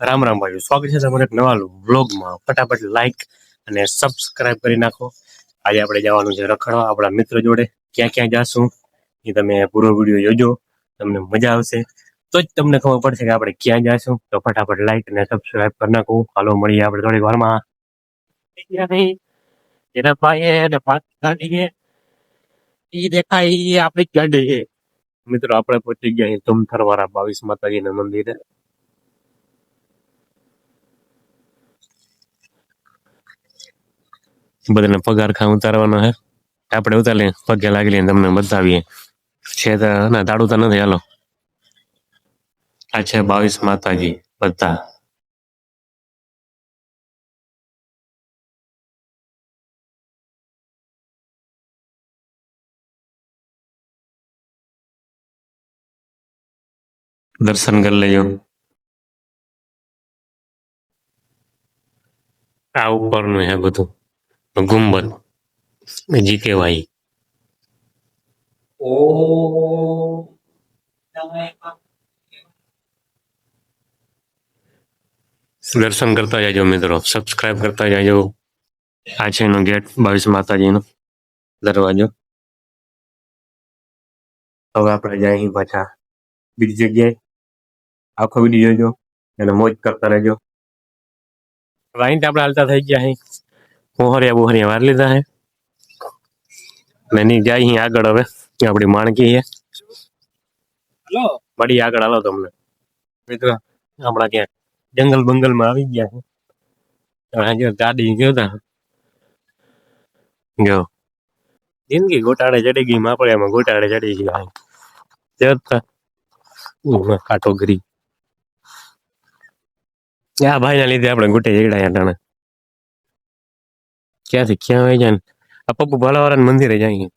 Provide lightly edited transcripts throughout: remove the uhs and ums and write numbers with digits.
રામ રામ ભાઈઓ, સ્વાગત છે તમારા એક નવા વ્લોગમાં. ફટાફટ લાઈક અને સબસ્ક્રાઇબ કરી નાખો. આજે આપણે જવાનું છે રખડવા આપણા મિત્ર જોડે. ક્યાં ક્યાં જાશું એ તમે પૂરો વિડીયો જોજો, તમને મજા આવશે. તો જ તમને ખબર પડશે કે આપણે ક્યાં જાશું. તો ફટાફટ લાઈક અને સબસ્ક્રાઇબ કરી નાખો. હાલો મળીએ આપણે થોડીક વારમાં. એના ભાઈ અને પાંચ ગાડી ઈ દેખાય ઈ આપણી જ ગાડી છે. મિત્રો આપણે પહોંચી ગયા ધમથરવાળા 22 માતાજીના મંદિરે. બધાને પગાર ખા ઉતારવાનો હે. આપણે ઉતારી પગે લાગી લઈને તમને બતાવીએ. છે તો ના તાળું તો નથી. હાલો, આ છે 22 માતાજી બધા. દર્શન કરી લેજો. આ ઉપરનું હે બધું ગુંબદ જી કહેવાય. દર્શન કરતા જાજો મિત્રો, સબસ્ક્રાઇબ કરતા જાજો. આ છે એનો ગેટ, 22 માતાજીનો દરવાજો. હવે આપણે જાય પાછા બીજી જગ્યાએ. આખો વિડીયો જોજો અને મોજ કરતા રહેજો. અહીં આપણે હાલતા થઈ ગયા હે. બોહરિયા વાર લીધા હે ને નહીં જાય અહીં આગળ. હવે આપણી માણકી છે. બડી આગળ હાલો તમને મિત્ર. આપણા ક્યાં જંગલ બંગલમાં આવી ગયા છે. ગાડી ગયો તા જો જિંદગી ગોટાળે ચડી ગઈ. આપણે એમાં ગોટાળે ચડી ગયા. કાટોગરી આ ભાઈ ના લીધે આપણે ગોટે જડાયા ટાણે. ક્યાંથી ક્યાં આવી જાય ને આ પપ્પુ ભાલાવાળા મંદિરે જાય.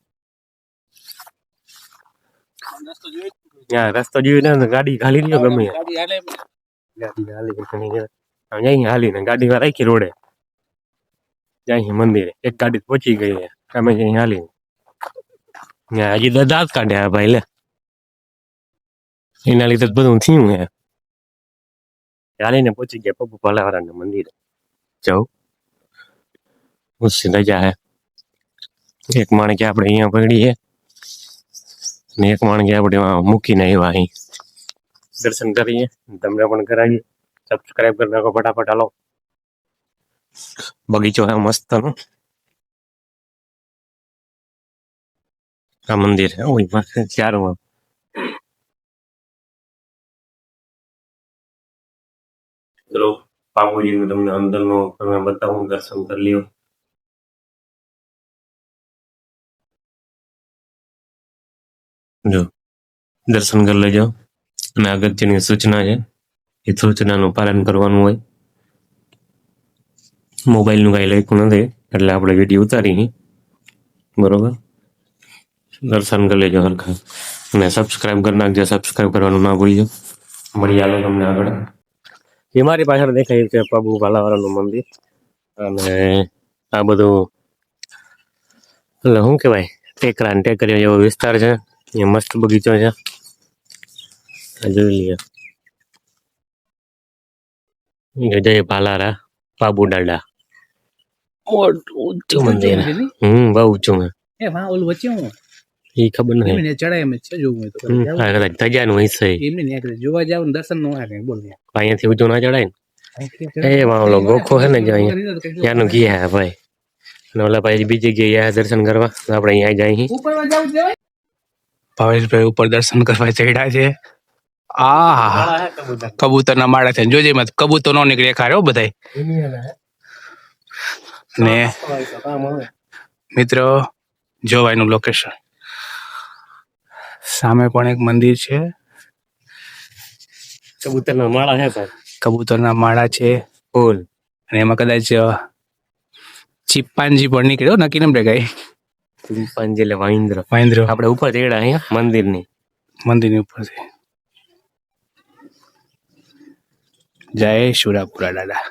રસ્તો જોયું ને ગાડી ખાલી લ્યો ગમે ગાડી હાલી ને ગાડી માં રાખી રોડે જાય મંદિરે. એક ગાડી પહોંચી ગઈ અમે જઈ હાલી. હજી દાંત કાઢે આ ભાઈ લે. એના લીધે બધું થયું હે. હાલીને પહોંચી ગયા પપ્પુ ભાલાવાળા મંદિરે. જાઉં રજા હે. એક માણકે આપણે અહીંયા પડી છે ને એક માણકે આપણે મૂકીને આવ્યા. અહીં દર્શન કરીએ, તમને પણ કરાવીએ. સબસ્ક્રાઇબ કરી નાખો ફટાફટ. હાલો, બગીચો હે મસ્ત નો. આ મંદિર હે ચારું. ચલો બાપુજી તમને અંદરનો તમે બતાવું, દર્શન કરી લ્યો. જો દર્શન કરી લેજો. અને અગત્યની સૂચના છે, એ સૂચનાનું પાલન કરવાનું હોય. મોબાઈલનું કાંઈ લખ્યું નથી એટલે આપણે વિડીયો ઉતારી. બરોબર, દર્શન કરી લેજો હરખા અને સબસ્ક્રાઇબ કરી નાખજો. સબસ્ક્રાઇબ કરવાનું ના ભૂલજો. મળી આવે તમને આગળ. એ મારી પાછળ દેખાય છે પપ્પુ ભાલાવાળાનું મંદિર. અને આ બધું એટલે શું કહેવાય, ટેકરા ને ટેકરીઓ જેવો વિસ્તાર છે. એ મસ્ત બગીચો છે, જોઈ લઈએ. જય ભાલારા બાબુ દાદા. ઊંચું મંદિર. બહુ ઊંચું હે. એ ખબર નથી. ધજાનું હિસ્સે અહીંયાથી ઊંચું ના ચડાય ને. એ ઓલો ગોખો હે ને જો અહીંયા ત્યાંનું ગયા હે ભાઈ. અને ઓલા ભાઈ બીજી ગયા દર્શન કરવા. આપણે અહીંયા જાય. ભાવેશભાઈ ઉપર દર્શન કરવા ચડ્યા છે. કબૂતર ના માળા છે. જોજે મત કબૂતર નો નીકળે ખાયો બધા. ને મિત્રો જોવાયનું લોકેશન સામે પણ એક મંદિર છે. કબૂતરના માળા છે ભાઈ. કબૂતરના માળા છે ફૂલ. અને એમાં કદાચ ચિમ્પાન્જી પણ નીકળ્યો. નક્કી નંબર કઈ ચિમ્પાન્જી એટલે વાંદરો. આપણે ઉપર ચડ્યા અહીંયા મંદિરની ઉપરથી. જય શુરાપુરા દાદા.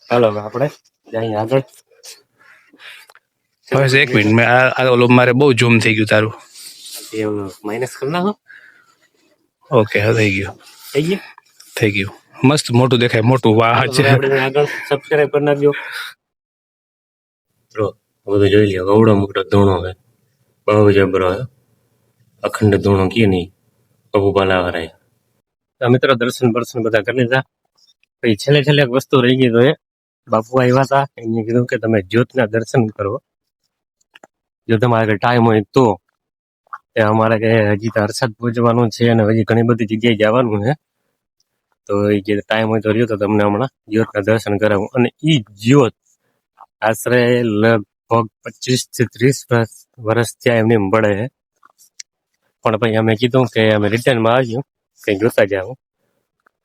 ચાલો આપણે જઈએ આગળ. બસ એક મિનિટ મેં આ ઓલો મારે બહુ ઝૂમ થઈ ગયું તારું. માઇનસ કરી નાખો. ઓકે હા થઈ ગયું થઈ ગયું. થઈ ગયું મસ્ત મોટું દેખાય મોટું વાહ છે. આપણે આગળ સબસ્ક્રાઇબ કરી નાખજો. મિત્રો બધું જોઈ લ્યો ગવડો મોટો ધૂણો છે, બહુ જબરો છે, અખંડ ધૂણો કે નહીં બહુ બાલાવાળા. તો મિત્રો દર્શન બધા કરી લીધા. પછી છેલ્લે એક વસ્તુ રહી ગઈ. તો એ બાપુ આવ્યા હતા, એને કીધું કે તમે જ્યોતના દર્શન કરો, જો તમારે ટાઈમ હોય તો. એ અમારે કે હજી તો હરસાદ પહોંચવાનું છે અને હજી ઘણી બધી જગ્યાએ જવાનું છે. તો એ જે ટાઈમ હોય તો રહ્યો તો તમને હમણાં જ્યોતના દર્શન કરાવું. અને ઈ જ્યોત આશરે લગભગ 25 થી 30 વર્ષ ત્યાં એમને પડે છે. પણ પછી અમે કીધું કે અમે રિટર્નમાં આવ્યું કંઈક જોતા જાવ.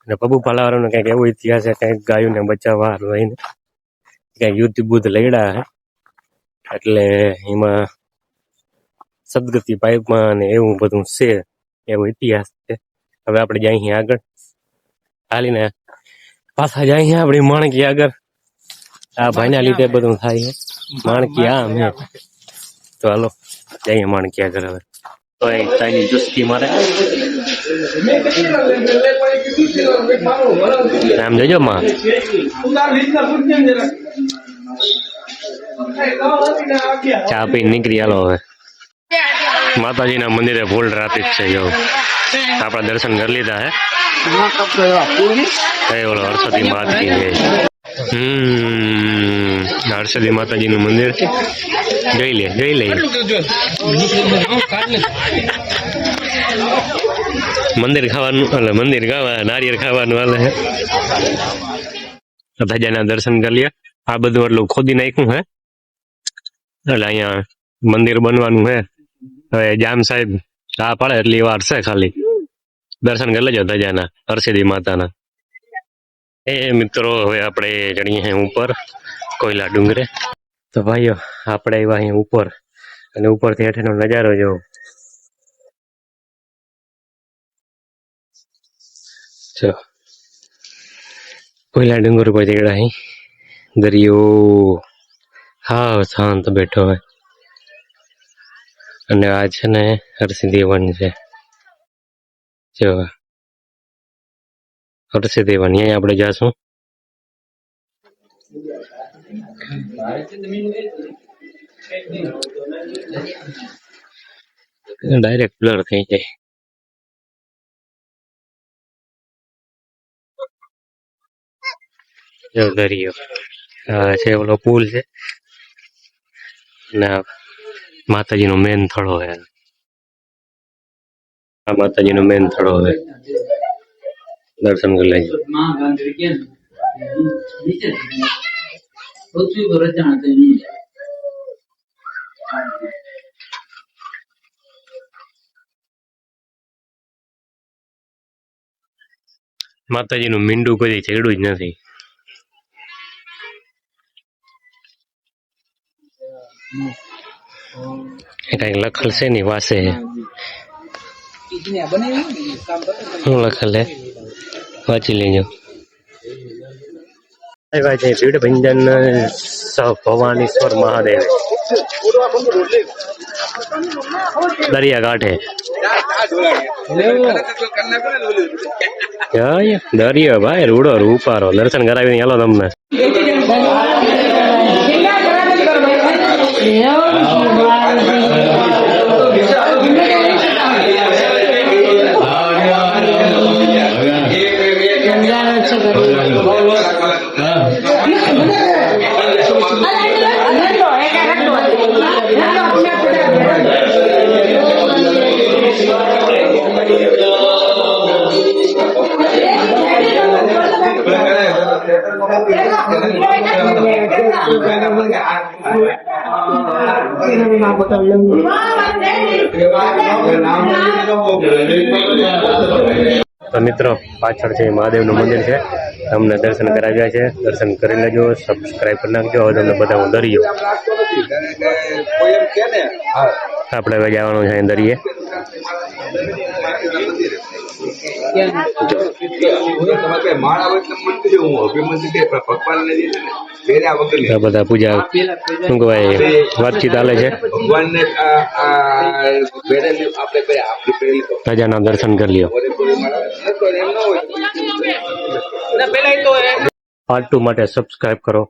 અને પબુ પાલાવાળાનો કંઈક એવો ઇતિહાસ છે, કંઈક ગાયોને બચાવવા લઈને કંઈક યુદ્ધ બુદ્ધ લડ્યા છે, એટલે એમાં સદગતિ પાઇપમાં અને એવું બધું છે, એવો ઇતિહાસ છે. હવે આપણે જાય અહીં આગળ હાલીને પાછા જાય અહીં આપણી માણકી આગળ. આ ભાઈના લીધે બધું થાય છે. માણકી આ મેં તો હાલો જઈએ માણકી આગળ. હવે તો એ તારી ચુસ્કી મારે આમ જોજો માં ચા પી નીકળી. હાલો હવે માતાજીના મંદિરે ફૂલ ટ્રાફિક છે. જો આપણા દર્શન કરી લીધા હે. ઓલો હરસદી માતાજી છે. હરસદી માતાજીનું મંદિર જોઈ લે. મંદિર ખાવાનું એટલે મંદિર ખાવા નારિયેળ ખાવાનું હાલે છે. ધજાના દર્શન કરી લે. આ બધું એટલું ખોદી નાખ્યું હે એટલે અહીંયા મંદિર બનવાનું હે. હવે જામ સાહેબ ચા પડે એટલી વાર છે, ખાલી દર્શન કરી લેજો ધજાના હરસિદ્ધિ માતાના. એ મિત્રો હવે આપણે ચડીએ છીએ ઉપર કોયલા ડુંગરે. તો ભાઈઓ આપણે આવ્યા અહીંયા ઉપર અને ઉપરથી હેઠળનો નજારો જો. કોયલા ડુંગર ઉપર ચડ્યા અહીં. દરિયો હા શાંત બેઠો હોય. અને આ છે ને હરસિદ્ધિ વન છે. જો હરસિદ્ધિ વન અહીંયા આપણે જાશું. ડાયરેક્ટ બ્લર થઈ જાય. જો દરિયો છે, ઓલો પુલ છે ને માતાજીનો મેન થડો છે. આ માતાજીનો મેન થડો છે, દર્શન કરી લેજો. માતાજીનું મીંડું કોઈ ચડ્યું જ નથી. કઈક લખલ છે ની વાસે. શું લખલ હે વાંચી લેજો. ભીડ ભંજન ભવાનીશ્વર મહાદેવ દરિયા કાંઠે. દરિયો ભાઈ રૂડો રૂપારો. દર્શન કરાવીને હાલો તમને. તો મિત્રો પાછળ છે મહાદેવનું મંદિર છે. તમને દર્શન કરાવ્યા છે, દર્શન કરી લેજો. સબસ્ક્રાઈબ કરી નાખજો. હવે તમને બધા હું દરિયો આપણે હવે જવાનું છે દરિયે. તમારે માળા હોય તો મને કહેજો, હું અભિમંત્રી કે ભગવાનને જે છે ને પહેર્યા વગરની આ બધા પૂજા શું કહેવાય વાતચીત ચાલે છે. ભગવાનને આ પહેરેલી આપણે પહેર્યા, આપણી પહેરેલી તો રાજાના દર્શન કરી લ્યો. પૂરેપૂરી માળા ન તો એમ ન હોય. પાર્ટ 2 માટે સબસ્ક્રાઇબ કરો.